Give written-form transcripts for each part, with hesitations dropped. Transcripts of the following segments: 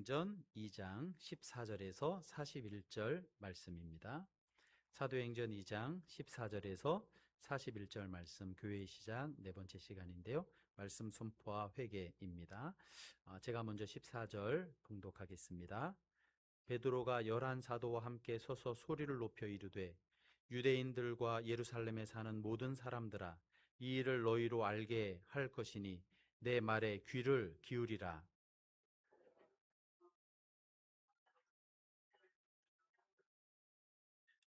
사도행전 2장 14절에서 41절 말씀입니다. 사도행전 2장 14절에서 41절 말씀, 교회의 시작 네 번째 시간인데요. 말씀 선포와 회개입니다. 제가 먼저 14절 봉독하겠습니다. 베드로가 11사도와 함께 서서 소리를 높여 이르되, 유대인들과 예루살렘에 사는 모든 사람들아, 이 일을 너희로 알게 할 것이니 내 말에 귀를 기울이라.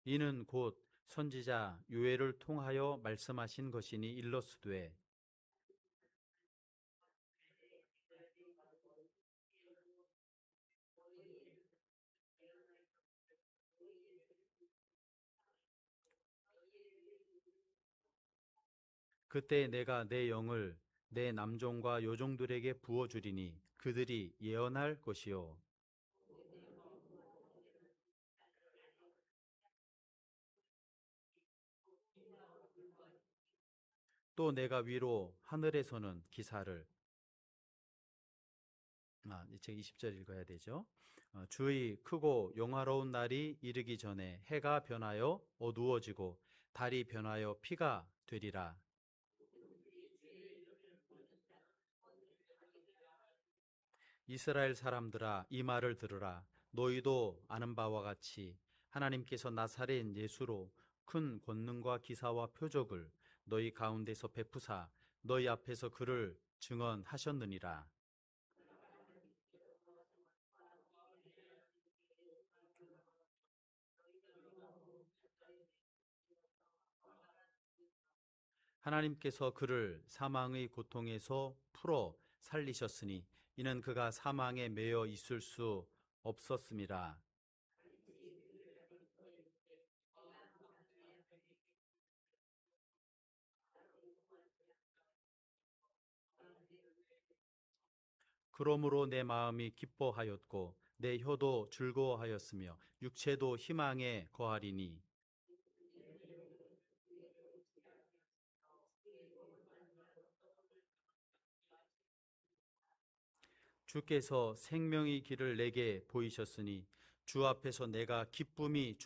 이는 곧 선지자 요엘을 통하여 말씀하신 것이니 일러스되, 그때 내가 내 영을 내 남종과 여종들에게 부어주리니 그들이 예언할 것이요, 또 내가 위로 하늘에서는 기사를, 이제 20절 읽어야 되죠. 주의 크고 영화로운 날이 이르기 전에 해가 변하여 어두워지고 달이 변하여 피가 되리라. 이스라엘 사람들아, 이 말을 들으라. 너희도 아는 바와 같이 하나님께서 나사렛 예수로 큰 권능과 기사와 표적을 너희 가운데서 베푸사 너희 앞에서 그를 증언하셨느니라. 하나님께서 그를 사망의 고통에서 풀어 살리셨으니 이는 그가 사망에 매여 있을 수 없었음이라. 그러므로 내 마음이 기뻐하였고 내 혀도 즐거워하였으며 육체도 희망에 거하리니, 주께서 생명의 길을 내게 보이셨으니 주 앞에서 내게 기쁨이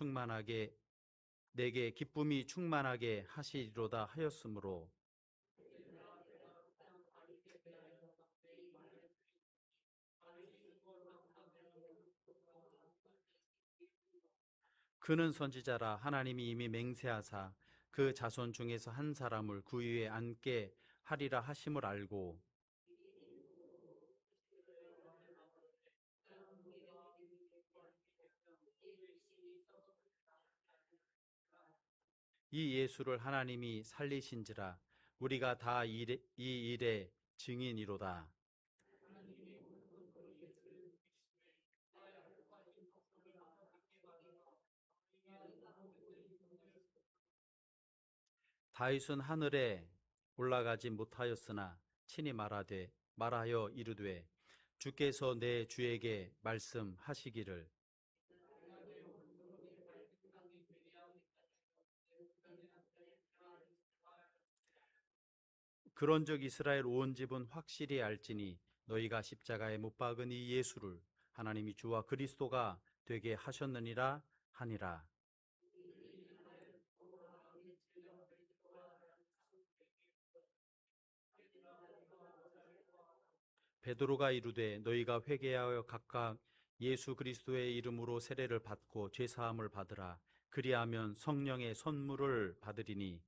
충만하게 하시리로다 하였으므로, 그는 선지자라. 하나님이 이미 맹세하사 그 자손 중에서 한 사람을 그 위에 앉게 하리라 하심을 알고, 이 예수를 하나님이 살리신지라. 우리가 다 이 일의 증인이로다. 다윗은 하늘에 올라가지 못하였으나 친히 말하여 이르되, 주께서 내 주에게 말씀하시기를, 그런즉 이스라엘 온 집은 확실히 알지니 너희가 십자가에 못 박은 이 예수를 하나님이 주와 그리스도가 되게 하셨느니라 하니라. 베드로가 이르되, 너희가 회개하여 각각 예수 그리스도의 이름으로 세례를 받고 죄 사함을 받으라. 그리하면 성령의 선물을 받으리니,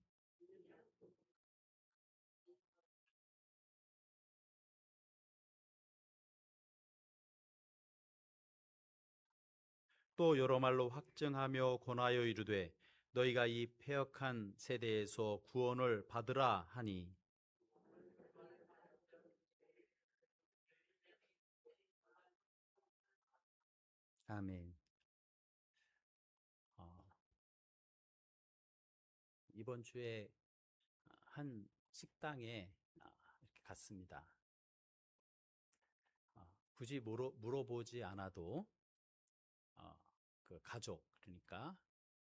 또 여러 말로 확증하며 권하여 이르되, 너희가 이 패역한 세대에서 구원을 받으라 하니, 아멘. 어, 이번 주에 한 식당에 이렇게 갔습니다. 굳이 물어보지 않아도 어, 그 가족, 그러니까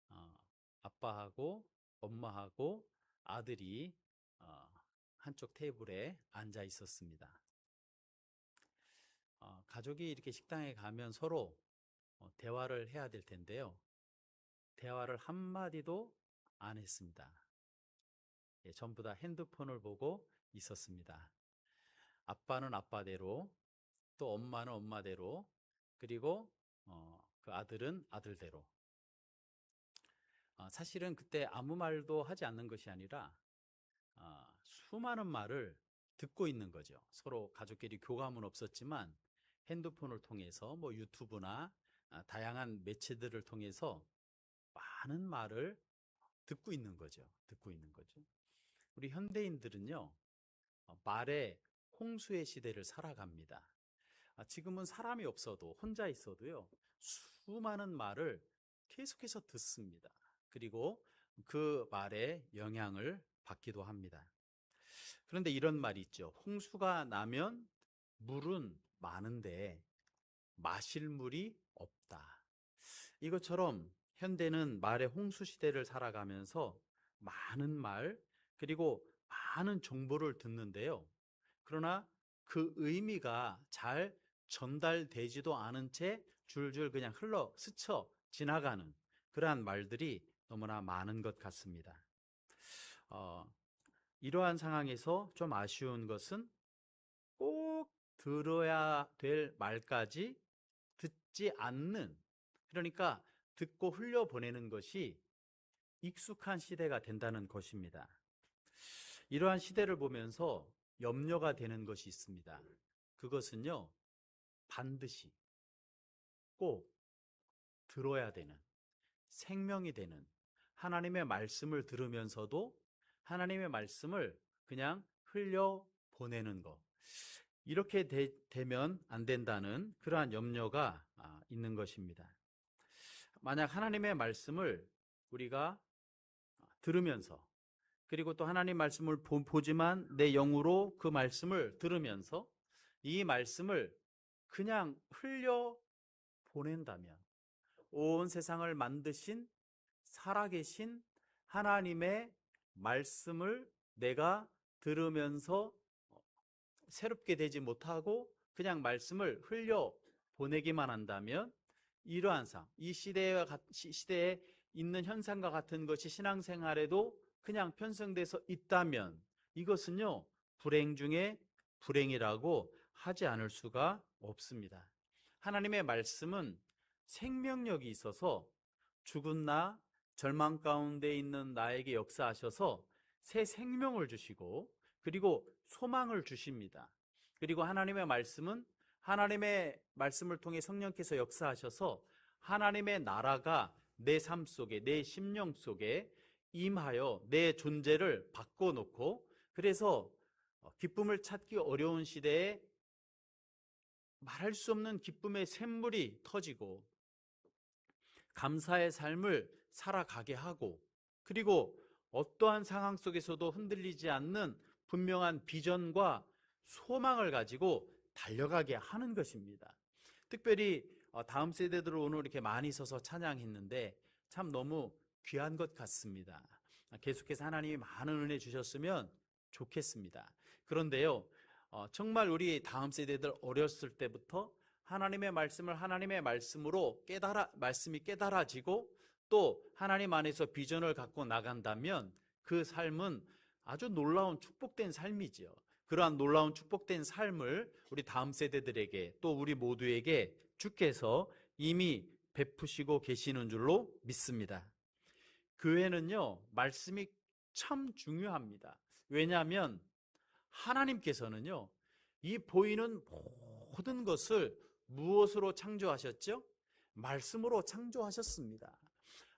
어, 아빠하고 엄마하고 아들이 어, 한쪽 테이블에 앉아 있었습니다. 가족이 이렇게 식당에 가면 서로 대화를 해야 될 텐데요. 대화를 한마디도 안 했습니다. 예, 전부 다 핸드폰을 보고 있었습니다. 아빠는 아빠대로, 또 엄마는 엄마대로, 그리고 그 아들은 아들대로. 사실은 그때 아무 말도 하지 않는 것이 아니라 수많은 말을 듣고 있는 거죠. 서로 가족끼리 교감은 없었지만 핸드폰을 통해서 뭐 유튜브나 다양한 매체들을 통해서 많은 말을 듣고 있는 거죠. 듣고 있는 거죠. 우리 현대인들은요, 말의 홍수의 시대를 살아갑니다. 지금은 사람이 없어도 혼자 있어도요, 수많은 말을 계속해서 듣습니다. 그리고 그 말에 영향을 받기도 합니다. 그런데 이런 말이 있죠. 홍수가 나면 물은 많은데 마실 물이 없다. 이것처럼 현대는 말의 홍수 시대를 살아가면서 많은 말, 그리고 많은 정보를 듣는데요. 그러나 그 의미가 잘 전달되지도 않은 채 줄줄 그냥 흘러 스쳐 지나가는 그러한 말들이 너무나 많은 것 같습니다. 이러한 상황에서 좀 아쉬운 것은 꼭 들어야 될 말까지 듣지 않는, 그러니까 듣고 흘려보내는 것이 익숙한 시대가 된다는 것입니다. 이러한 시대를 보면서 염려가 되는 것이 있습니다. 그것은요, 반드시 꼭 들어야 되는, 생명이 되는 하나님의 말씀을 들으면서도 하나님의 말씀을 그냥 흘려보내는 것, 이렇게 되면 안 된다는 그러한 염려가 있는 것입니다. 만약 하나님의 말씀을 우리가 들으면서, 그리고 또 하나님 말씀을 보지만 내 영으로 그 말씀을 들으면서 이 말씀을 그냥 흘려 보낸다면 온 세상을 만드신 살아계신 하나님의 말씀을 내가 들으면서 새롭게 되지 못하고 그냥 말씀을 흘려 보내기만 한다면, 이러한 이 시대에 있는 현상과 같은 것이 신앙생활에도 그냥 편성돼서 있다면 이것은요, 불행 중에 불행이라고 하지 않을 수가 없습니다. 하나님의 말씀은 생명력이 있어서 죽은 나, 절망 가운데 있는 나에게 역사하셔서 새 생명을 주시고 그리고 소망을 주십니다. 그리고 하나님의 말씀은 하나님의 말씀을 통해 성령께서 역사하셔서 하나님의 나라가 내 삶 속에, 내 심령 속에 임하여 내 존재를 바꿔놓고, 그래서 기쁨을 찾기 어려운 시대에 말할 수 없는 기쁨의 샘물이 터지고 감사의 삶을 살아가게 하고, 그리고 어떠한 상황 속에서도 흔들리지 않는 분명한 비전과 소망을 가지고 달려가게 하는 것입니다. 특별히 다음 세대들 오늘 이렇게 많이 서서 찬양했는데 참 너무 귀한 것 같습니다. 계속해서 하나님이 많은 은혜 주셨으면 좋겠습니다. 그런데요, 정말 우리 다음 세대들 어렸을 때부터 하나님의 말씀을 하나님의 말씀으로 말씀이 깨달아지고 또 하나님 안에서 비전을 갖고 나간다면 그 삶은 아주 놀라운 축복된 삶이지요. 그러한 놀라운 축복된 삶을 우리 다음 세대들에게 또 우리 모두에게 주께서 이미 베푸시고 계시는 줄로 믿습니다. 교회는요, 말씀이 참 중요합니다. 왜냐하면 하나님께서는요, 이 보이는 모든 것을 무엇으로 창조하셨죠? 말씀으로 창조하셨습니다.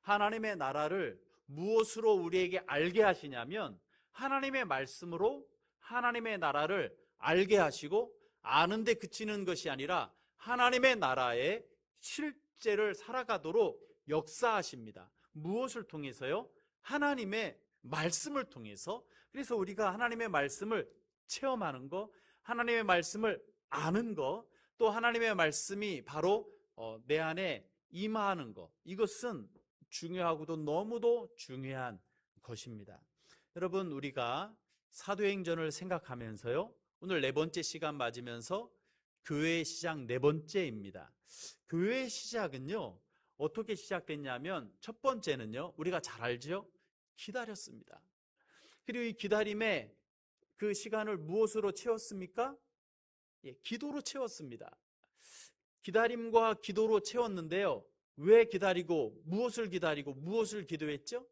하나님의 나라를 무엇으로 우리에게 알게 하시냐면 하나님의 말씀으로 하나님의 나라를 알게 하시고, 아는데 그치는 것이 아니라 하나님의 나라의 실제를 살아가도록 역사하십니다. 무엇을 통해서요? 하나님의 말씀을 통해서. 그래서 우리가 하나님의 말씀을 체험하는 거, 하나님의 말씀을 아는 거, 또 하나님의 말씀이 바로 내 안에 임하는 거, 이것은 중요하고도 너무도 중요한 것입니다. 여러분, 우리가 사도행전을 생각하면서요, 오늘 네 번째 시간 맞으면서 교회의 시작 네 번째입니다. 교회의 시작은요, 어떻게 시작됐냐면 첫 번째는요, 우리가 잘 알죠? 기다렸습니다. 그리고 이 기다림의 그 시간을 무엇으로 채웠습니까? 예, 기도로 채웠습니다. 기다림과 기도로 채웠는데요. 왜 기다리고 무엇을 기도했죠?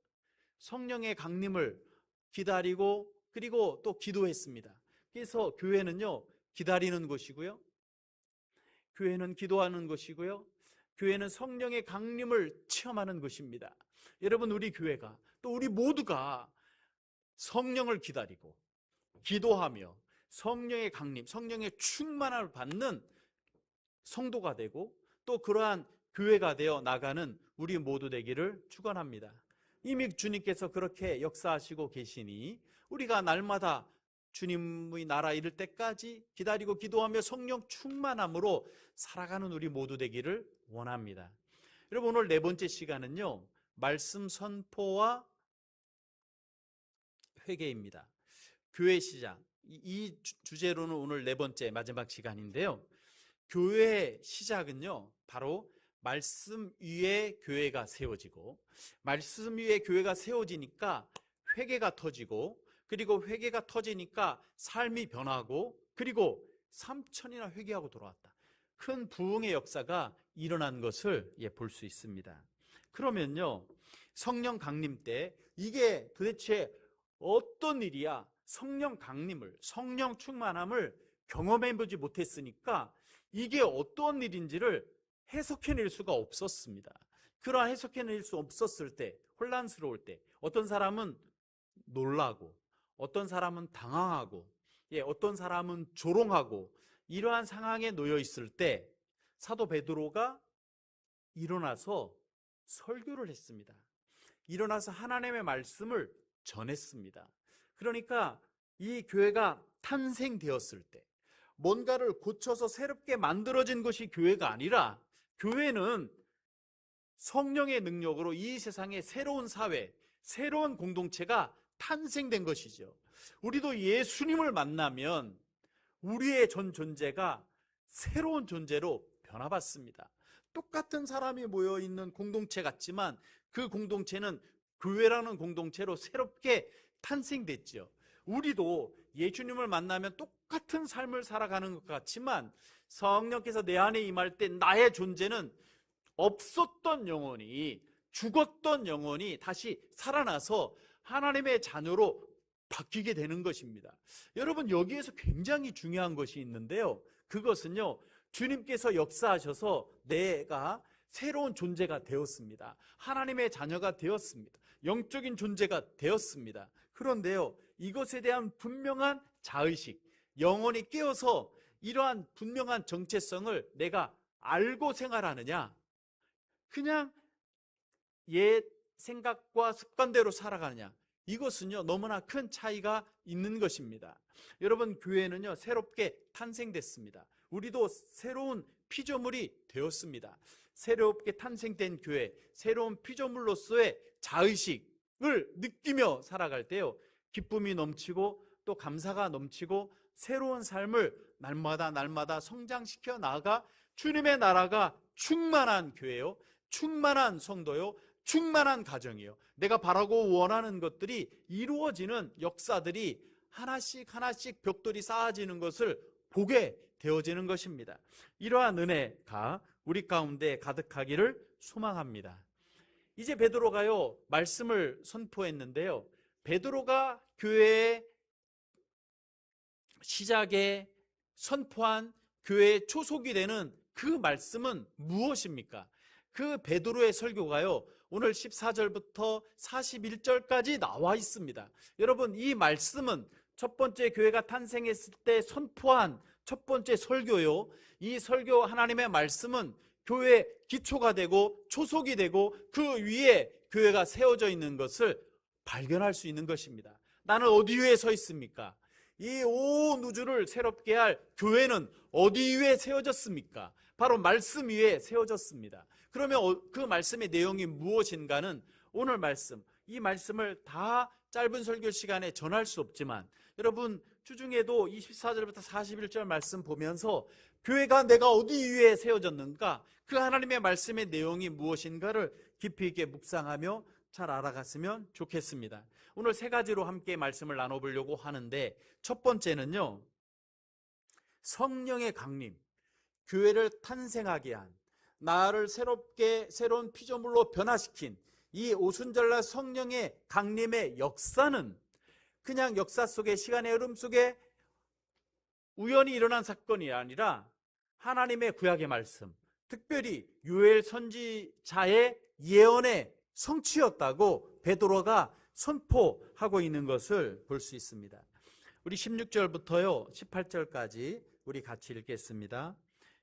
성령의 강림을 기다리고 그리고 또 기도했습니다. 그래서 교회는요, 기다리는 곳이고요, 교회는 기도하는 곳이고요, 교회는 성령의 강림을 체험하는 곳입니다. 여러분, 우리 교회가 또 우리 모두가 성령을 기다리고 기도하며 성령의 강림, 성령의 충만함을 받는 성도가 되고 또 그러한 교회가 되어 나가는 우리 모두 되기를 축원합니다. 이미 주님께서 그렇게 역사하시고 계시니 우리가 날마다 주님의 나라 이를 때까지 기다리고 기도하며 성령 충만함으로 살아가는 우리 모두 되기를 원합니다. 여러분, 오늘 네 번째 시간은요, 말씀 선포와 회개입니다. 교회 시작, 이 주제로는 오늘 네 번째 마지막 시간인데요, 교회의 시작은요, 바로 말씀 위에 교회가 세워지고, 말씀 위에 교회가 세워지니까 회개가 터지고, 그리고 회개가 터지니까 삶이 변하고, 그리고 3천이나 회개하고 돌아왔다. 큰 부흥의 역사가 일어난 것을 볼 수 있습니다. 그러면요, 성령 강림 때 이게 도대체 어떤 일이야? 성령 강림을, 성령 충만함을 경험해보지 못했으니까 이게 어떤 일인지를 해석해낼 수가 없었습니다. 그러한 해석해낼 수 없었을 때, 혼란스러울 때, 어떤 사람은 놀라고, 어떤 사람은 당황하고, 어떤 사람은 조롱하고, 이러한 상황에 놓여 있을 때 사도 베드로가 일어나서 설교를 했습니다. 일어나서 하나님의 말씀을 전했습니다. 그러니까 이 교회가 탄생되었을 때, 뭔가를 고쳐서 새롭게 만들어진 것이 교회가 아니라, 교회는 성령의 능력으로 이 세상에 새로운 사회, 새로운 공동체가 탄생된 것이죠. 우리도 예수님을 만나면 우리의 전 존재가 새로운 존재로 변화받습니다. 똑같은 사람이 모여있는 공동체 같지만 그 공동체는 교회라는 공동체로 새롭게 탄생됐죠. 우리도 예수님을 만나면 똑같은 삶을 살아가는 것 같지만 성령께서 내 안에 임할 때 나의 존재는 없었던 영혼이, 죽었던 영혼이 다시 살아나서 하나님의 자녀로 바뀌게 되는 것입니다. 여러분, 여기에서 굉장히 중요한 것이 있는데요, 그것은요, 주님께서 역사하셔서 내가 새로운 존재가 되었습니다. 하나님의 자녀가 되었습니다. 영적인 존재가 되었습니다. 그런데요, 이것에 대한 분명한 자의식, 영혼이 깨어서 이러한 분명한 정체성을 내가 알고 생활하느냐, 그냥 옛 생각과 습관대로 살아가느냐, 이것은요 너무나 큰 차이가 있는 것입니다. 여러분, 교회는요 새롭게 탄생됐습니다. 우리도 새로운 피조물이 되었습니다. 새롭게 탄생된 교회, 새로운 피조물로서의 자의식을 느끼며 살아갈 때요, 기쁨이 넘치고 또 감사가 넘치고 새로운 삶을 날마다 성장시켜 나아가 주님의 나라가 충만한 교회요, 충만한 성도요, 충만한 가정이요, 내가 바라고 원하는 것들이 이루어지는 역사들이 하나씩 벽돌이 쌓아지는 것을 보게 되어지는 것입니다. 이러한 은혜가 우리 가운데 가득하기를 소망합니다. 이제 베드로가요 말씀을 선포했는데요, 베드로가 교회의 시작에 선포한 교회의 초석이 되는 그 말씀은 무엇입니까? 그 베드로의 설교가요 오늘 14절부터 41절까지 나와 있습니다. 여러분, 이 말씀은 첫 번째 교회가 탄생했을 때 선포한 첫 번째 설교요, 이 설교 하나님의 말씀은 교회의 기초가 되고 초석이 되고 그 위에 교회가 세워져 있는 것을 발견할 수 있는 것입니다. 나는 어디 위에 서 있습니까? 이 온 우주를 새롭게 할 교회는 어디 위에 세워졌습니까? 바로 말씀 위에 세워졌습니다. 그러면 그 말씀의 내용이 무엇인가는 오늘 말씀, 이 말씀을 다 짧은 설교 시간에 전할 수 없지만 여러분, 주중에도 24절부터 41절 말씀 보면서 교회가 내가 어디 위에 세워졌는가, 그 하나님의 말씀의 내용이 무엇인가를 깊이 있게 묵상하며 잘 알아갔으면 좋겠습니다. 오늘 세 가지로 함께 말씀을 나눠보려고 하는데, 첫 번째는요, 성령의 강림, 교회를 탄생하게 한, 나를 새로운 피조물로 변화시킨 이 오순절날 성령의 강림의 역사는 그냥 역사 속에, 시간의 흐름 속에 우연히 일어난 사건이 아니라 하나님의 구약의 말씀, 특별히 요엘 선지자의 예언의 성취였다고 베드로가 선포하고 있는 것을 볼 수 있습니다. 우리 16절부터요 18절까지 우리 같이 읽겠습니다.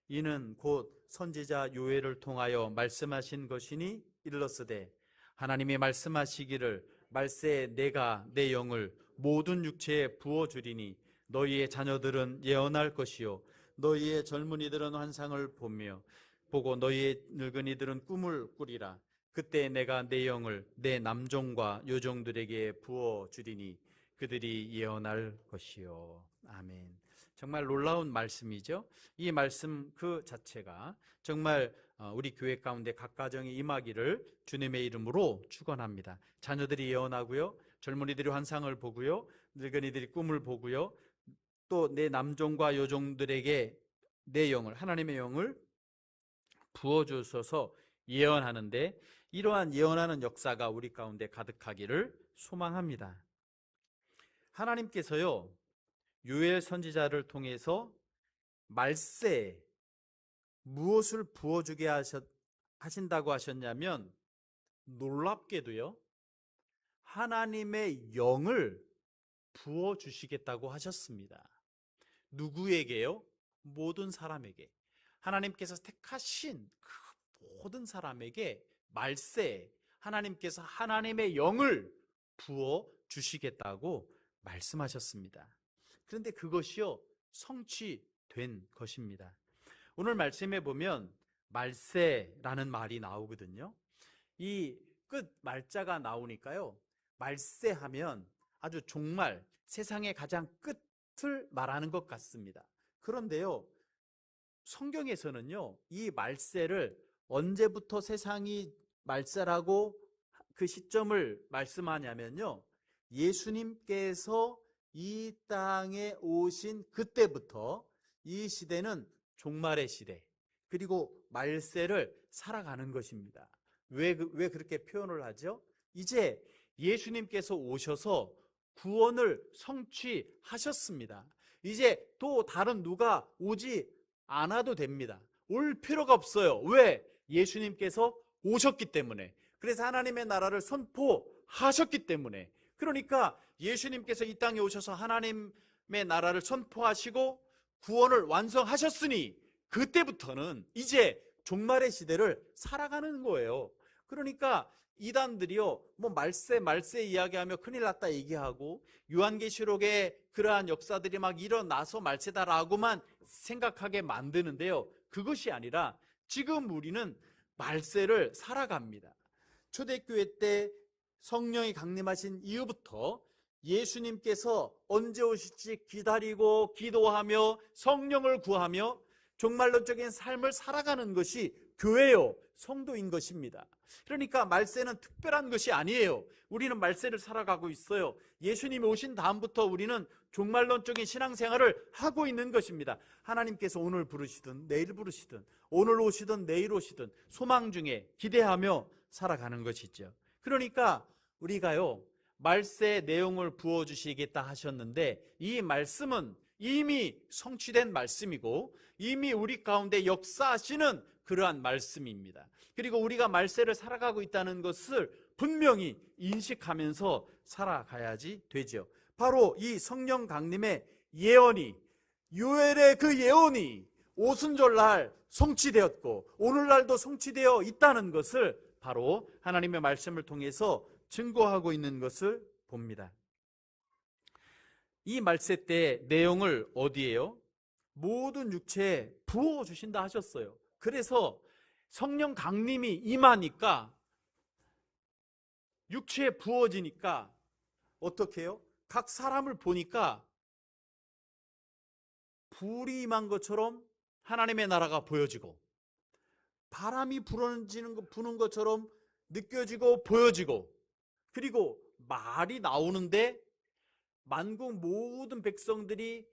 이는 곧 선지자 요엘을 통하여 말씀하신 것이니 이르렀으되 하나님이 말씀하시기를 말세에 내가 내 영을 모든 육체에 부어주리니 너희의 자녀들은 예언할 것이요 너희의 젊은이들은 환상을 보고 너희의 늙은이들은 꿈을 꾸리라. 그때 내가 내 영을 내 남종과 여종들에게 부어주리니 그들이 예언할 것이요. 아멘. 정말 놀라운 말씀이죠. 이 말씀 그 자체가 정말 우리 교회 가운데 각 가정에 임하기를 주님의 이름으로 축원합니다. 자녀들이 예언하고요, 젊은이들이 환상을 보고요, 늙은이들이 꿈을 보고요, 또 내 남종과 여종들에게 내 영을, 하나님의 영을 부어주셔서 예언하는데, 이러한 예언하는 역사가 우리 가운데 가득하기를 소망합니다. 하나님께서요 요엘 선지자를 통해서 말세에 무엇을 부어주게 하신다고 하셨냐면, 놀랍게도요 하나님의 영을 부어주시겠다고 하셨습니다. 누구에게요? 모든 사람에게. 하나님께서 택하신 그 모든 사람에게 말세에 하나님께서 하나님의 영을 부어주시겠다고 말씀하셨습니다. 그런데 그것이요 성취된 것입니다. 오늘 말씀에 보면 말세라는 말이 나오거든요. 이 끝 말자가 나오니까요, 말세하면 아주 종말, 세상의 가장 끝을 말하는 것 같습니다. 그런데요 성경에서는요 이 말세를 언제부터 세상이 말세라고 그 시점을 말씀하냐면요, 예수님께서 이 땅에 오신 그때부터 이 시대는 종말의 시대, 그리고 말세를 살아가는 것입니다. 왜 그렇게 표현을 하죠? 이제 예수님께서 오셔서 구원을 성취하셨습니다. 이제 또 다른 누가 오지 않아도 됩니다. 올 필요가 없어요. 왜? 예수님께서 오셨기 때문에. 그래서 하나님의 나라를 선포하셨기 때문에. 그러니까 예수님께서 이 땅에 오셔서 하나님의 나라를 선포하시고 구원을 완성하셨으니 그때부터는 이제 종말의 시대를 살아가는 거예요. 그러니까 이단들이요 뭐 말세 이야기하며 큰일 났다 얘기하고, 요한계시록에 그러한 역사들이 막 일어나서 말세다라고만 생각하게 만드는데요, 그것이 아니라 지금 우리는 말세를 살아갑니다. 초대교회 때 성령이 강림하신 이후부터 예수님께서 언제 오실지 기다리고 기도하며 성령을 구하며 종말론적인 삶을 살아가는 것이 교회요 성도인 것입니다. 그러니까 말세는 특별한 것이 아니에요. 우리는 말세를 살아가고 있어요. 예수님이 오신 다음부터 우리는 종말론적인 신앙생활을 하고 있는 것입니다. 하나님께서 오늘 부르시든 내일 부르시든, 오늘 오시든 내일 오시든 소망 중에 기대하며 살아가는 것이죠. 그러니까 우리가요 말세의 내용을 부어주시겠다 하셨는데, 이 말씀은 이미 성취된 말씀이고 이미 우리 가운데 역사하시는 그러한 말씀입니다. 그리고 우리가 말세를 살아가고 있다는 것을 분명히 인식하면서 살아가야지 되죠. 바로 이 성령 강림의 예언이, 요엘의 그 예언이 오순절날 성취되었고 오늘날도 성취되어 있다는 것을 바로 하나님의 말씀을 통해서 증거하고 있는 것을 봅니다. 이 말세 때 내용을 어디에요? 모든 육체에 부어주신다 하셨어요. 그래서 성령 강림이 임하니까, 육체에 부어지니까 어떻게 해요? 각 사람을 보니까 불이 임한 것처럼 하나님의 나라가 보여지고, 바람이 부는 것처럼 느껴지고 보여지고, 그리고 말이 나오는데 만국 모든 백성들이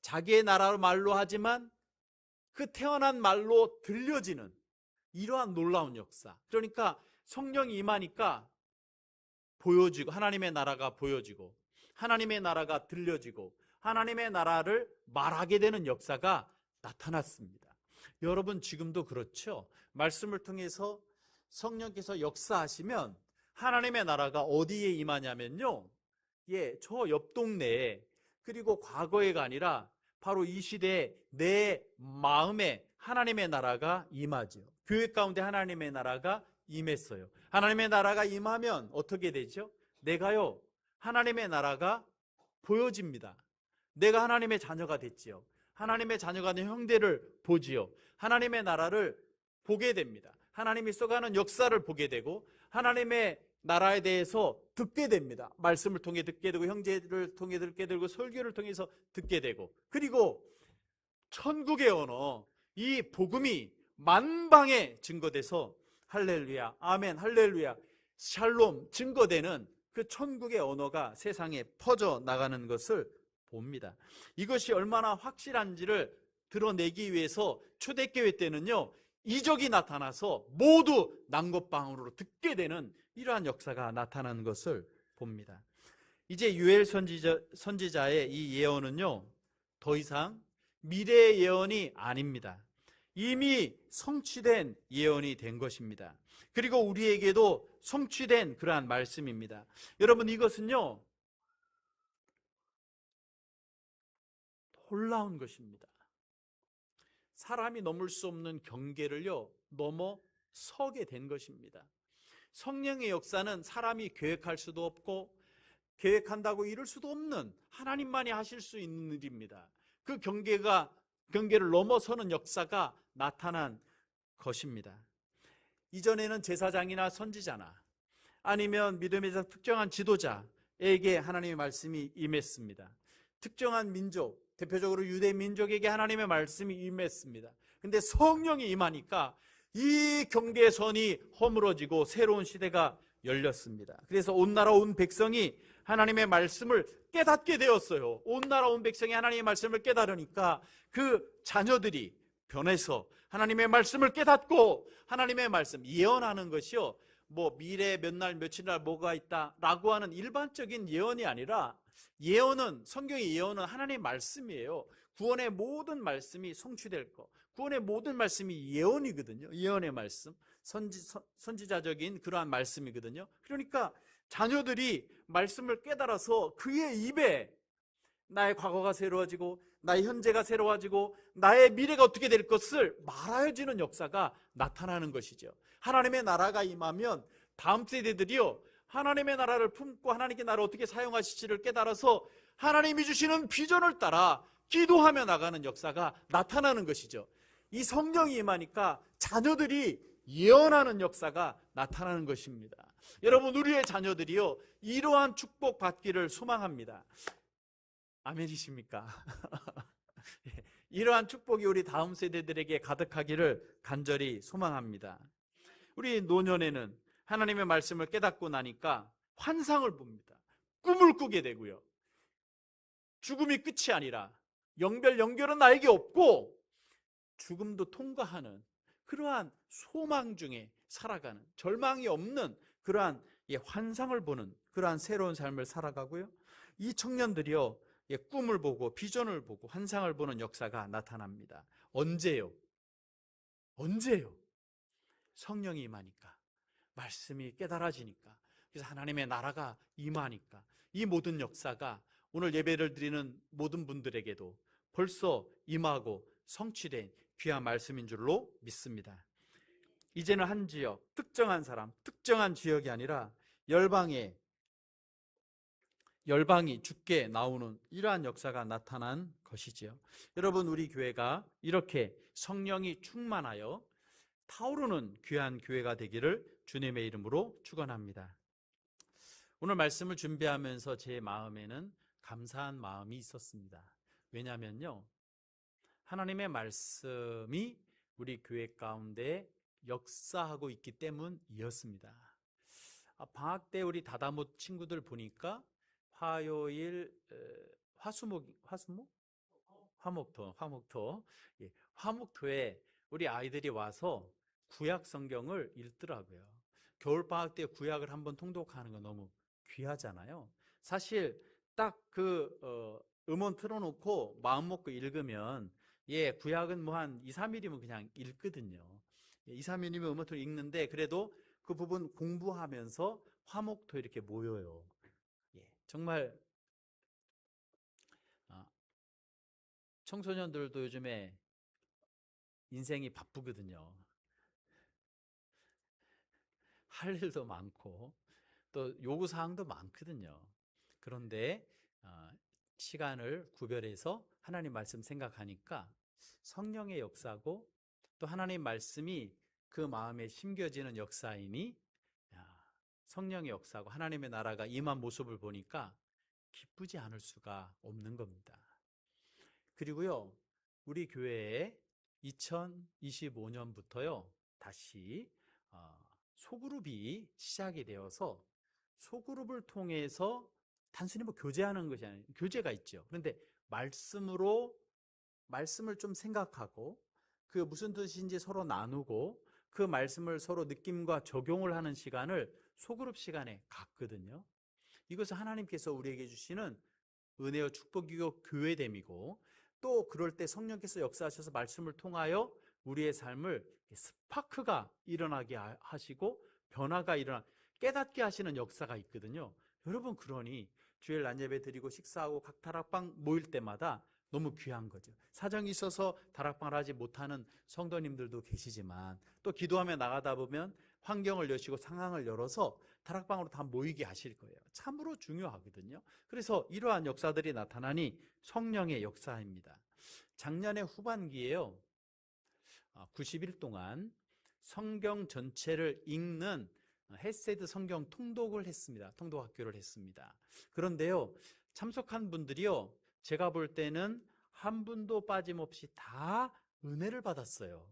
자기의 나라 말로 하지만 그 태어난 말로 들려지는 이러한 놀라운 역사. 그러니까 성령이 임하니까 보여지고, 하나님의 나라가 보여지고, 하나님의 나라가 들려지고, 하나님의 나라를 말하게 되는 역사가 나타났습니다. 여러분 지금도 그렇죠? 말씀을 통해서 성령께서 역사하시면 하나님의 나라가 어디에 임하냐면요, 저 옆 동네에, 그리고 과거에가 아니라 바로 이 시대에 내 마음에 하나님의 나라가 임하죠. 교회 가운데 하나님의 나라가 임했어요. 하나님의 나라가 임하면 어떻게 되죠? 내가요, 하나님의 나라가 보여집니다. 내가 하나님의 자녀가 됐지요. 하나님의 자녀가 된 형제를 보지요. 하나님의 나라를 보게 됩니다. 하나님이 써가는 역사를 보게 되고, 하나님의 나라에 대해서 듣게 됩니다. 말씀을 통해 듣게 되고, 형제를 통해 듣게 되고, 설교를 통해서 듣게 되고, 그리고 천국의 언어, 이 복음이 만방에 증거돼서 할렐루야, 아멘, 할렐루야, 샬롬 증거되는 그 천국의 언어가 세상에 퍼져 나가는 것을 봅니다. 이것이 얼마나 확실한지를 드러내기 위해서 초대교회 때는요, 이적이 나타나서 모두 난것방으로 듣게 되는 이러한 역사가 나타나는 것을 봅니다. 이제 요엘 선지자의 이 예언은요, 더 이상 미래의 예언이 아닙니다. 이미 성취된 예언이 된 것입니다. 그리고 우리에게도 성취된 그러한 말씀입니다. 여러분, 이것은요, 놀라운 것입니다. 사람이 넘을 수 없는 경계를요, 넘어서게 된 것입니다. 성령의 역사는 사람이 계획할 수도 없고, 계획한다고 이룰 수도 없는, 하나님만이 하실 수 있는 일입니다. 그 경계를 넘어서는 역사가 나타난 것입니다. 이전에는 제사장이나 선지자나 아니면 믿음의 특정한 지도자에게 하나님의 말씀이 임했습니다. 특정한 민족, 대표적으로 유대 민족에게 하나님의 말씀이 임했습니다. 근데 성령이 임하니까 이 경계선이 허물어지고 새로운 시대가 열렸습니다. 그래서 온 나라 온 백성이 하나님의 말씀을 깨닫게 되었어요. 온 나라 온 백성이 하나님의 말씀을 깨달으니까 그 자녀들이 변해서 하나님의 말씀을 깨닫고, 하나님의 말씀, 예언하는 것이요, 미래 몇 날 며칠 날 뭐가 있다라고 하는 일반적인 예언이 아니라, 예언은, 성경의 예언은 하나님의 말씀이에요. 구원의 모든 말씀이 성취될 것, 구원의 모든 말씀이 예언이거든요. 예언의 말씀, 선지자적인 그러한 말씀이거든요. 그러니까 자녀들이 말씀을 깨달아서 그의 입에 나의 과거가 새로워지고, 나의 현재가 새로워지고, 나의 미래가 어떻게 될 것을 말하여지는 역사가 나타나는 것이죠. 하나님의 나라가 임하면 다음 세대들이요, 하나님의 나라를 품고 하나님의 나라를 어떻게 사용하실지를 깨달아서 하나님이 주시는 비전을 따라 기도하며 나가는 역사가 나타나는 것이죠. 이 성령이 임하니까 자녀들이 예언하는 역사가 나타나는 것입니다. 여러분, 우리의 자녀들이요, 이러한 축복 받기를 소망합니다. 아멘이십니까? 이러한 축복이 우리 다음 세대들에게 가득하기를 간절히 소망합니다. 우리 노년에는 하나님의 말씀을 깨닫고 나니까 환상을 봅니다. 꿈을 꾸게 되고요, 죽음이 끝이 아니라 연결은 나에게 없고 죽음도 통과하는 그러한 소망 중에 살아가는, 절망이 없는 그러한 환상을 보는 그러한 새로운 삶을 살아가고요, 이 청년들이요, 꿈을 보고 비전을 보고 환상을 보는 역사가 나타납니다. 언제요? 성령이 임하니까, 말씀이 깨달아지니까, 그래서 하나님의 나라가 임하니까 이 모든 역사가 오늘 예배를 드리는 모든 분들에게도 벌써 임하고 성취된 귀한 말씀인 줄로 믿습니다. 이제는 한 지역, 특정한 사람, 특정한 지역이 아니라 열방이 주께 나오는 이러한 역사가 나타난 것이지요. 여러분, 우리 교회가 이렇게 성령이 충만하여 타오르는 귀한 교회가 되기를 주님의 이름으로 축원합니다. 오늘 말씀을 준비하면서 제 마음에는 감사한 마음이 있었습니다. 왜냐하면요, 하나님의 말씀이 우리 교회 가운데 역사하고 있기 때문이었습니다. 방학 때 우리 다다못 친구들 보니까 화요일 화목토 예, 화목토에 우리 아이들이 와서 구약 성경을 읽더라고요. 겨울방학 때 구약을 한번 통독하는 건 너무 귀하잖아요. 사실 딱 음원 틀어놓고 마음 먹고 읽으면 구약은 뭐 한 2, 3일이면 그냥 읽거든요. 2, 3일이면 음원 틀어 읽는데 그래도 그 부분 공부하면서 화목토 이렇게 모여요. 정말 청소년들도 요즘에 인생이 바쁘거든요. 할 일도 많고 또 요구사항도 많거든요. 그런데 시간을 구별해서 하나님 말씀 생각하니까 성령의 역사고 또 하나님 말씀이 그 마음에 심겨지는 역사이니 성령의 역사고 하나님의 나라가 임한 모습을 보니까 기쁘지 않을 수가 없는 겁니다. 그리고요, 우리 교회에 2025년부터요 다시 소그룹이 시작이 되어서 소그룹을 통해서 단순히 뭐 교제하는 것이 아니라 교제가 있죠. 그런데 말씀을 좀 생각하고 그 무슨 뜻인지 서로 나누고 그 말씀을 서로 느낌과 적용을 하는 시간을 소그룹 시간에 갖거든요. 이것은 하나님께서 우리에게 주시는 은혜와 축복이고 교회됨이고 또 그럴 때 성령께서 역사하셔서 말씀을 통하여 우리의 삶을 스파크가 일어나게 하시고 변화가 깨닫게 하시는 역사가 있거든요. 여러분, 그러니 주일 낮예배 드리고 식사하고 각 다락방 모일 때마다 너무 귀한 거죠. 사정이 있어서 다락방을 하지 못하는 성도님들도 계시지만 또 기도하며 나가다 보면 환경을 여시고 상황을 열어서 다락방으로 다 모이게 하실 거예요. 참으로 중요하거든요. 그래서 이러한 역사들이 나타나니 성령의 역사입니다. 작년의 후반기에요 90일 동안 성경 전체를 읽는 헤세드 성경 통독을 했습니다. 통독학교를 했습니다. 그런데요 참석한 분들이요 제가 볼 때는 한 분도 빠짐없이 다 은혜를 받았어요.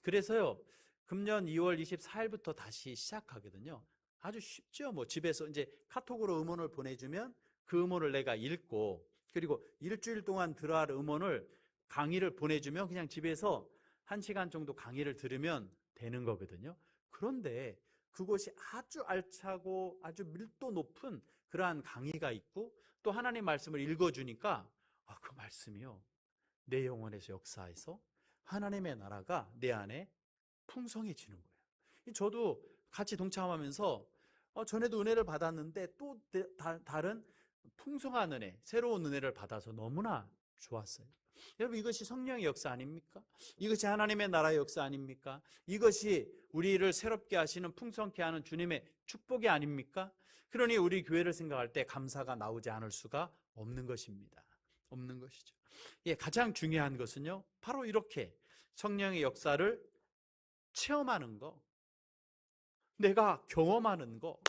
그래서요 금년 2월 24일부터 다시 시작하거든요. 아주 쉽죠. 뭐 집에서 이제 카톡으로 음원을 보내주면 그 음원을 내가 읽고 그리고 일주일 동안 들어야 할 음원을 강의를 보내주면 그냥 집에서 1시간 정도 강의를 들으면 되는 거거든요. 그런데 그것이 아주 알차고 아주 밀도 높은 그러한 강의가 있고 또 하나님 말씀을 읽어주니까 그 말씀이요 내 영혼에서 역사해서 하나님의 나라가 내 안에 풍성해지는 거예요. 저도 같이 동참하면서 전에도 은혜를 받았는데 또 다른 풍성한 은혜, 새로운 은혜를 받아서 너무나 좋았어요. 여러분, 이것이 성령의 역사 아닙니까? 이것이 하나님의 나라의 역사 아닙니까? 이것이 우리를 새롭게 하시는 풍성케 하는 주님의 축복이 아닙니까? 그러니 우리 교회를 생각할 때 감사가 나오지 않을 수가 없는 것입니다. 없는 것이죠. 가장 중요한 것은요 바로 이렇게 성령의 역사를 체험하는 거, 내가 경험하는 거,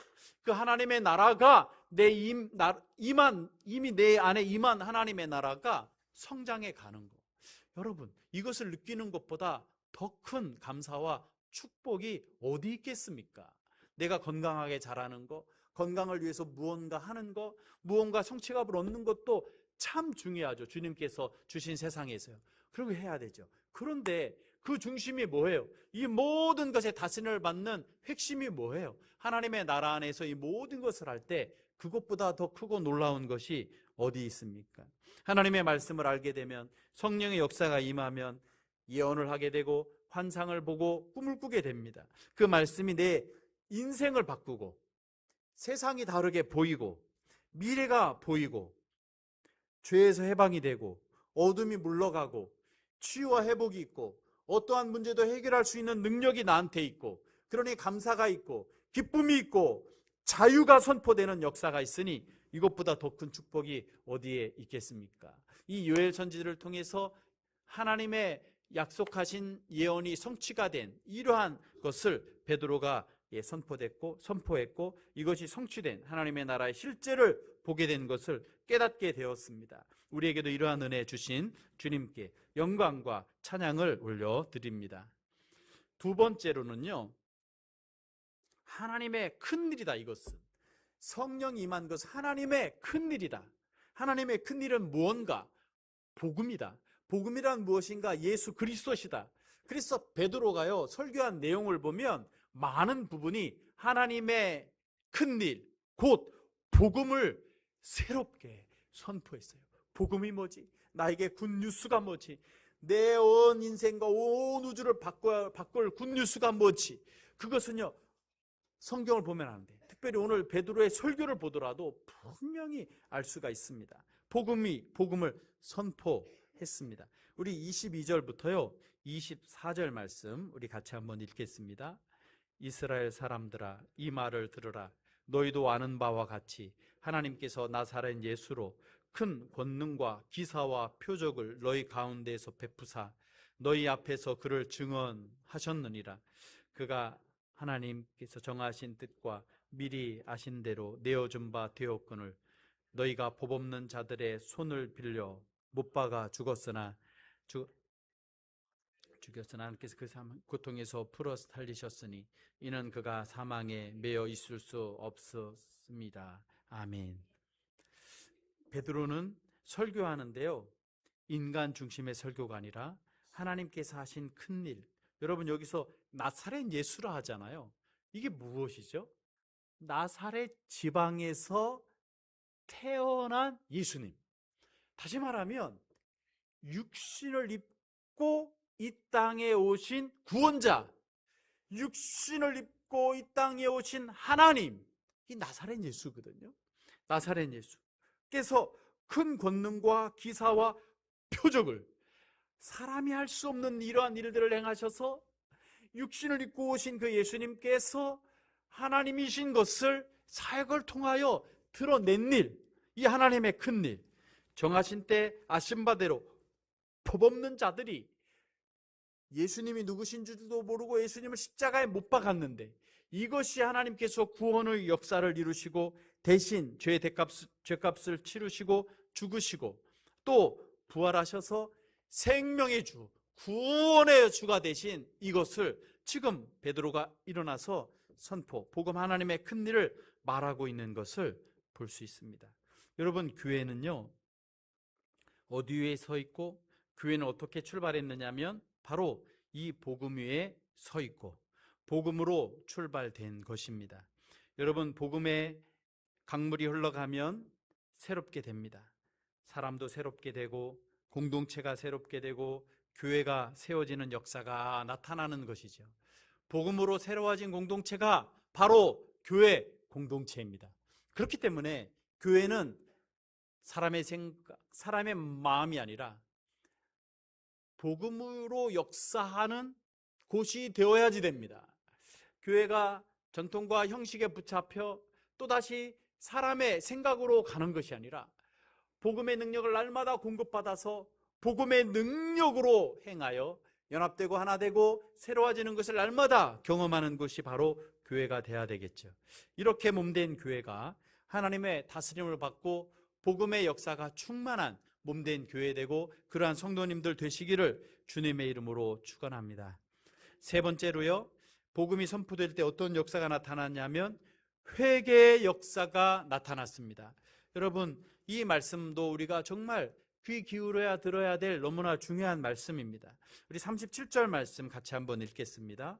그 하나님의 나라가 이미 내 안에 임한 하나님의 나라가 성장해 가는 거. 여러분, 이것을 느끼는 것보다 더 큰 감사와 축복이 어디 있겠습니까? 내가 건강하게 자라는 거, 건강을 위해서 무언가 하는 거, 무언가 성취감을 얻는 것도 참 중요하죠. 주님께서 주신 세상에서요. 그러고 해야 되죠. 그런데 그 중심이 뭐예요? 이 모든 것에 다스림을 받는 핵심이 뭐예요? 하나님의 나라 안에서 이 모든 것을 할 때 그것보다 더 크고 놀라운 것이 어디 있습니까? 하나님의 말씀을 알게 되면, 성령의 역사가 임하면 예언을 하게 되고 환상을 보고 꿈을 꾸게 됩니다. 그 말씀이 내 인생을 바꾸고 세상이 다르게 보이고 미래가 보이고 죄에서 해방이 되고 어둠이 물러가고 치유와 회복이 있고 어떠한 문제도 해결할 수 있는 능력이 나한테 있고, 그러니 감사가 있고 기쁨이 있고 자유가 선포되는 역사가 있으니 이것보다 더 큰 축복이 어디에 있겠습니까? 이 요엘 선지자를 통해서 하나님의 약속하신 예언이 성취가 된 이러한 것을 베드로가 선포했고 이것이 성취된 하나님의 나라의 실제를 보게 된 것을 깨닫게 되었습니다. 우리에게도 이러한 은혜 주신 주님께 영광과 찬양을 올려드립니다. 두 번째로는요, 하나님의 큰일이다. 이것은 성령이 임한 것은 하나님의 큰일이다. 하나님의 큰일은 무언가? 복음이다. 복음이란 무엇인가? 예수 그리스도시다. 그래서 베드로가요, 설교한 내용을 보면 많은 부분이 하나님의 큰일, 곧 복음을 새롭게 선포했어요. 복음이 뭐지? 나에게 굿뉴스가 뭐지? 내 온 인생과 온 우주를 바꿀 굿뉴스가 뭐지? 그것은요, 성경을 보면 안 돼. 특별히 오늘 베드로의 설교를 보더라도 분명히 알 수가 있습니다. 복음을 선포했습니다. 우리 22절부터요 24절 말씀 우리 같이 한번 읽겠습니다. 이스라엘 사람들아, 이 말을 들으라. 너희도 아는 바와 같이 하나님께서 나사렛 예수로 큰 권능과 기사와 표적을 너희 가운데에서 베푸사 너희 앞에서 그를 증언하셨느니라. 그가 하나님께서 정하신 뜻과 미리 아신 대로 내어준 바 되었거늘 너희가 법없는 자들의 손을 빌려 못 박아 죽였으나 하나님께서 그 고통에서 풀어 살리셨으니 이는 그가 사망에 매여 있을 수 없었습니다. 아멘. 베드로는 설교하는데요, 인간 중심의 설교가 아니라 하나님께서 하신 큰일, 여러분 여기서 나사렛 예수라 하잖아요. 이게 무엇이죠? 나사렛 지방에서 태어난 예수님. 다시 말하면 육신을 입고 이 땅에 오신 구원자, 육신을 입고 이 땅에 오신 하나님, 이 나사렛 예수거든요. 나사렛 예수께서 큰 권능과 기사와 표적을, 사람이 할 수 없는 이러한 일들을 행하셔서 육신을 입고 오신 그 예수님께서 하나님이신 것을 사역을 통하여 드러낸 일, 이 하나님의 큰 일, 정하신 때 아신 바대로 법없는 자들이 예수님이 누구신 줄도 모르고 예수님을 십자가에 못 박았는데 이것이 하나님께서 구원의 역사를 이루시고 대신 죄값을 치르시고 죽으시고 또 부활하셔서 생명의 주, 구원의 주가 되신 이것을 지금 베드로가 일어나서 선포, 복음 하나님의 큰 일을 말하고 있는 것을 볼 수 있습니다. 여러분, 교회는요 어디에 서 있고 교회는 어떻게 출발했느냐 하면 바로 이 복음 위에 서 있고 복음으로 출발된 것입니다. 여러분, 복음의 강물이 흘러가면 새롭게 됩니다. 사람도 새롭게 되고 공동체가 새롭게 되고 교회가 세워지는 역사가 나타나는 것이죠. 복음으로 새로워진 공동체가 바로 교회 공동체입니다. 그렇기 때문에 교회는 사람의 생각, 사람의 마음이 아니라 복음으로 역사하는 곳이 되어야지 됩니다. 교회가 전통과 형식에 붙잡혀 또다시 사람의 생각으로 가는 것이 아니라 복음의 능력을 날마다 공급받아서 복음의 능력으로 행하여 연합되고 하나 되고 새로워지는 것을 날마다 경험하는 것이 바로 교회가 돼야 되겠죠. 이렇게 몸된 교회가 하나님의 다스림을 받고 복음의 역사가 충만한 몸된 교회 되고 그러한 성도님들 되시기를 주님의 이름으로 축원합니다. 세 번째로요, 복음이 선포될 때 어떤 역사가 나타났냐면 회개의 역사가 나타났습니다. 여러분, 이 말씀도 우리가 정말 귀 기울여야 들어야 될 너무나 중요한 말씀입니다. 우리 37절 말씀 같이 한번 읽겠습니다.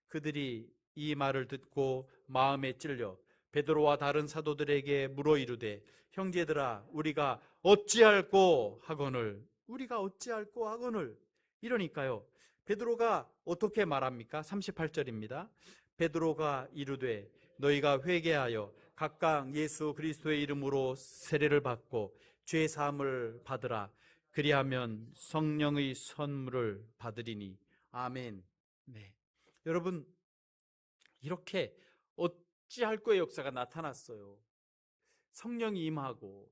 그들이 이 말을 듣고 마음에 찔려 베드로와 다른 사도들에게 물어 이르되 형제들아 우리가 어찌할꼬 하거늘, 우리가 어찌할꼬 하거늘. 이러니까요, 베드로가 어떻게 말합니까? 38절입니다. 베드로가 이르되 너희가 회개하여 각각 예수 그리스도의 이름으로 세례를 받고 죄 사함을 받으라. 그리하면 성령의 선물을 받으리니. 아멘. 네. 여러분, 이렇게 어찌할 거의 역사가 나타났어요. 성령이 임하고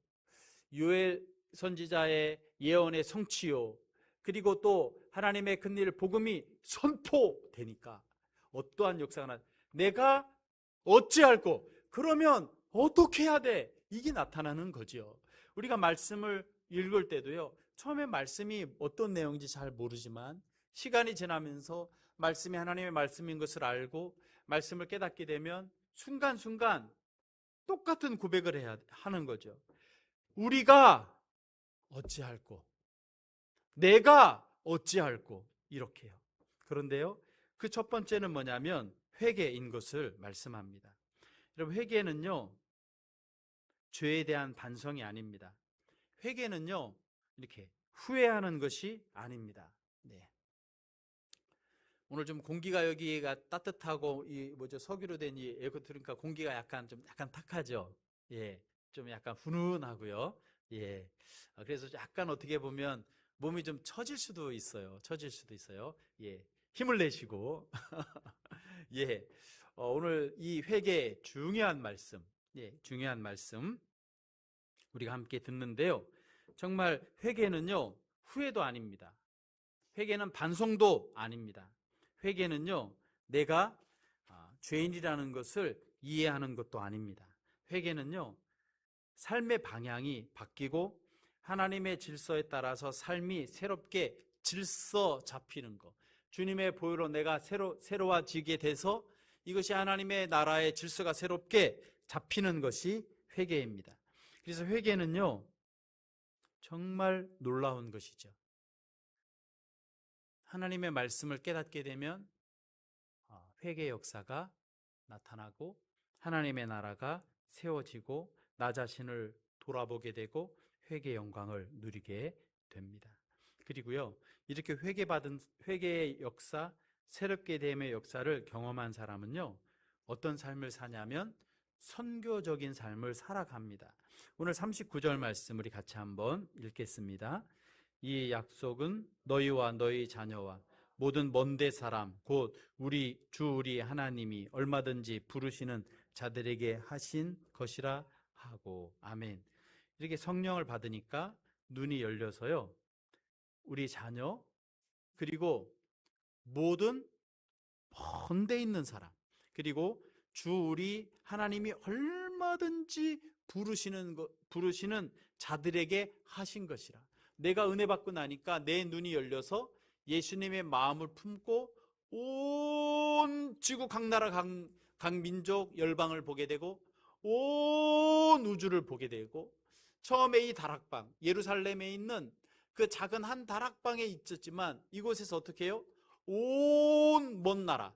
요엘 선지자의 예언의 성취요, 그리고 또 하나님의 큰일 복음이 선포되니까 어떠한 역사가 내가 어찌할 거, 그러면 어떻게 해야 돼? 이게 나타나는 거죠. 우리가 말씀을 읽을 때도요, 처음에 말씀이 어떤 내용인지 잘 모르지만 시간이 지나면서 말씀이 하나님의 말씀인 것을 알고 말씀을 깨닫게 되면 순간순간 똑같은 고백을 해야 하는 거죠. 우리가 어찌할꼬, 내가 어찌할꼬, 이렇게요. 그런데요, 그 첫 번째는 뭐냐면 회개인 것을 말씀합니다. 여러분, 회개는요, 죄에 대한 반성이 아닙니다. 회개는요, 이렇게 후회하는 것이 아닙니다. 네. 오늘 좀 공기가 여기가 따뜻하고 이 뭐죠, 석유로 된 이 에어컨 틀으니까 공기가 약간 탁하죠. 예, 좀 약간 훈훈하고요. 예, 그래서 약간 어떻게 보면 몸이 좀 처질 수도 있어요. 처질 수도 있어요. 예, 힘을 내시고 예, 오늘 이 회개 중요한 말씀, 예, 중요한 말씀 우리가 함께 듣는데요. 정말 회개는요, 후회도 아닙니다. 회개는 반성도 아닙니다. 회개는요, 내가 죄인이라는 것을 이해하는 것도 아닙니다. 회개는요, 삶의 방향이 바뀌고 하나님의 질서에 따라서 삶이 새롭게 질서 잡히는 것, 주님의 보혈로 내가 새로워지게 돼서 이것이 하나님의 나라의 질서가 새롭게 잡히는 것이 회개입니다. 그래서 회개는요, 정말 놀라운 것이죠. 하나님의 말씀을 깨닫게 되면 회개 역사가 나타나고 하나님의 나라가 세워지고 나 자신을 돌아보게 되고 회개의 영광을 누리게 됩니다. 그리고요, 이렇게 회개의 역사, 새롭게 됨의 역사를 경험한 사람은요, 어떤 삶을 사냐면 선교적인 삶을 살아갑니다. 오늘 39절 말씀 우리 같이 한번 읽겠습니다. 이 약속은 너희와 너희 자녀와 모든 먼데 사람 곧 우리 하나님이 얼마든지 부르시는 자들에게 하신 것이라 하고. 아멘. 이렇게 성령을 받으니까 눈이 열려서요, 우리 자녀 그리고 모든 먼데 있는 사람 그리고 우리 하나님이 얼마든지 부르시는 자들에게 하신 것이라. 내가 은혜 받고 나니까 내 눈이 열려서 예수님의 마음을 품고 온 지구 각 나라 각 민족 열방을 보게 되고 온 우주를 보게 되고, 처음에 이 다락방 예루살렘에 있는 그 작은 한 다락방에 있었지만 이곳에서 어떻게 해요? 온 먼 나라,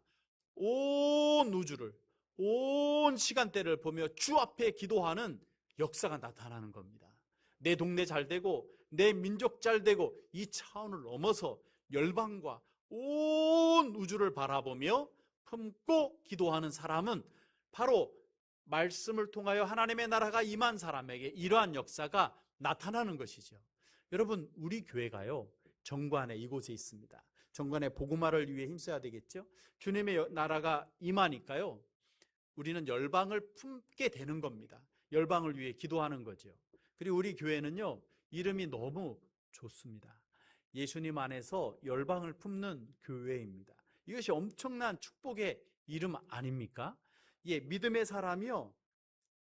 온 우주를, 온 시간대를 보며 주 앞에 기도하는 역사가 나타나는 겁니다. 내 동네 잘 되고 내 민족 잘 되고 이 차원을 넘어서 열방과 온 우주를 바라보며 품고 기도하는 사람은 바로 말씀을 통하여 하나님의 나라가 임한 사람에게 이러한 역사가 나타나는 것이죠. 여러분, 우리 교회가요, 정관에 이곳에 있습니다. 정관의 복음화를 위해 힘써야 되겠죠. 주님의 나라가 임하니까요, 우리는 열방을 품게 되는 겁니다. 열방을 위해 기도하는 거죠. 그리고 우리 교회는요, 이름이 너무 좋습니다. 예수님 안에서 열방을 품는 교회입니다. 이것이 엄청난 축복의 이름 아닙니까? 예, 믿음의 사람이요,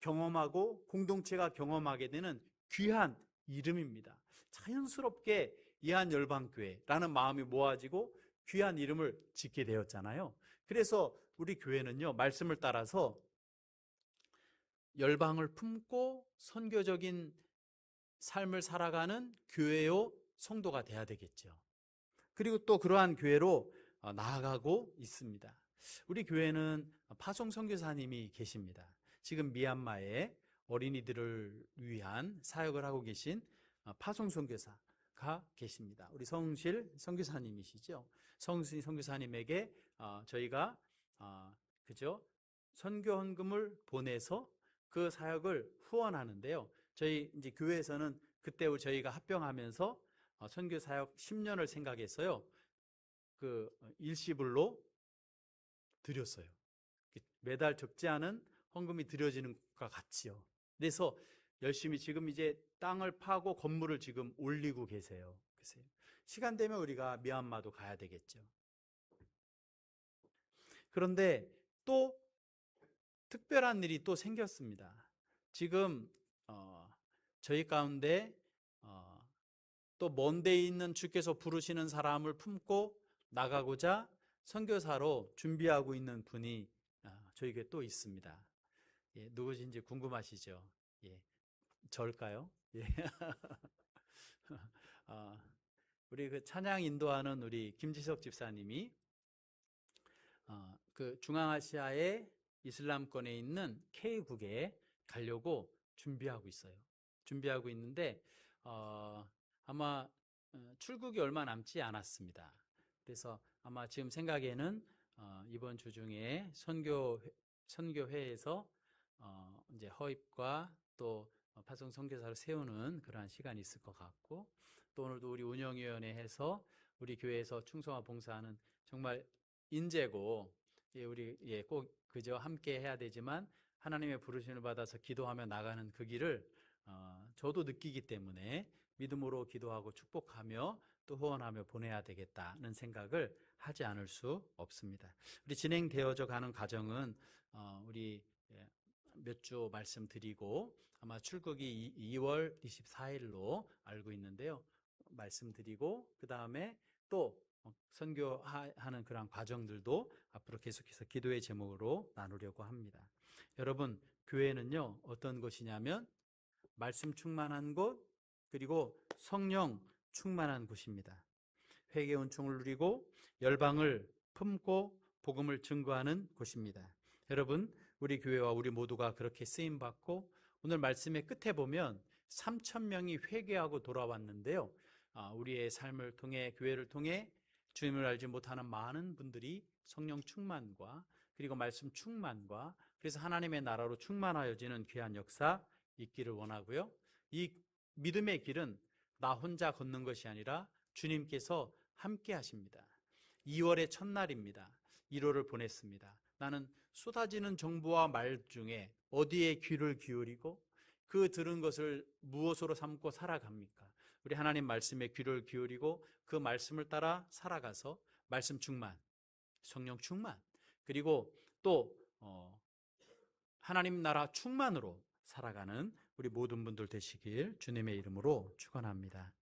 경험하고 공동체가 경험하게 되는 귀한 이름입니다. 자연스럽게 이한열방교회라는 마음이 모아지고 귀한 이름을 짓게 되었잖아요. 그래서 우리 교회는요, 말씀을 따라서 열방을 품고 선교적인 삶을 살아가는 교회요 성도가 돼야 되겠죠. 그리고 또 그러한 교회로 나아가고 있습니다. 우리 교회는 파송 선교사님이 계십니다. 지금 미얀마에 어린이들을 위한 사역을 하고 계신 파송 선교사가 계십니다. 우리 성실 선교사님이시죠. 성실 선교사님에게 저희가 그죠? 선교 헌금을 보내서 그 사역을 후원하는데요. 저희 이제 교회에서는 그때 저희가 합병하면서 선교 사역 10년을 생각해서요, 그 일시불로 드렸어요. 매달 적지 않은 헌금이 드려지는 것과 같이요. 그래서 열심히 지금 이제 땅을 파고 건물을 지금 올리고 계세요. 그래서 시간 되면 우리가 미얀마도 가야 되겠죠. 그런데 또 특별한 일이 또 생겼습니다. 지금 저희 가운데 또 먼 데 있는 주께서 부르시는 사람을 품고 나가고자 선교사로 준비하고 있는 분이 저희 교회에 또 있습니다. 예, 누구신지 궁금하시죠? 예, 저일까요? 예. 우리 그 찬양 인도하는 우리 김지석 집사님이 그 중앙아시아의 이슬람권에 있는 K국에 가려고 준비하고 있어요. 준비하고 있는데 아마 출국이 얼마 남지 않았습니다. 그래서 아마 지금 생각에는 이번 주 중에 선교회에서 이제 허입과 또 파송 선교사를 세우는 그러한 시간이 있을 것 같고, 또 오늘도 우리 운영위원회에서 우리 교회에서 충성화 봉사하는 정말 인재고, 우리 꼭 그저 함께 해야 되지만 하나님의 부르심을 받아서 기도하며 나가는 그 길을 저도 느끼기 때문에 믿음으로 기도하고 축복하며 또 후원하며 보내야 되겠다는 생각을 하지 않을 수 없습니다. 우리 진행되어져 가는 과정은 우리 몇 주 말씀드리고 아마 출국이 2월 24일로 알고 있는데요. 말씀드리고 그 다음에 또 선교하는 그런 과정들도 앞으로 계속해서 기도의 제목으로 나누려고 합니다. 여러분, 교회는요 어떤 곳이냐면 말씀 충만한 곳, 그리고 성령 충만한 곳입니다. 회개 은총을 누리고 열방을 품고 복음을 증거하는 곳입니다. 여러분, 우리 교회와 우리 모두가 그렇게 쓰임 받고 오늘 말씀의 끝에 보면 3,000명이 회개하고 돌아왔는데요. 우리의 삶을 통해, 교회를 통해 주님을 알지 못하는 많은 분들이 성령 충만과 그리고 말씀 충만과 그래서 하나님의 나라로 충만하여지는 귀한 역사 있기를 원하고요. 이 믿음의 길은 나 혼자 걷는 것이 아니라 주님께서 함께 하십니다. 2월의 첫날입니다. 1월을 보냈습니다. 나는 쏟아지는 정보와 말 중에 어디에 귀를 기울이고 그 들은 것을 무엇으로 삼고 살아갑니까? 우리 하나님 말씀에 귀를 기울이고 그 말씀을 따라 살아가서 말씀 충만, 성령 충만, 그리고 또 하나님 나라 충만으로 살아가는 우리 모든 분들 되시길 주님의 이름으로 축원합니다.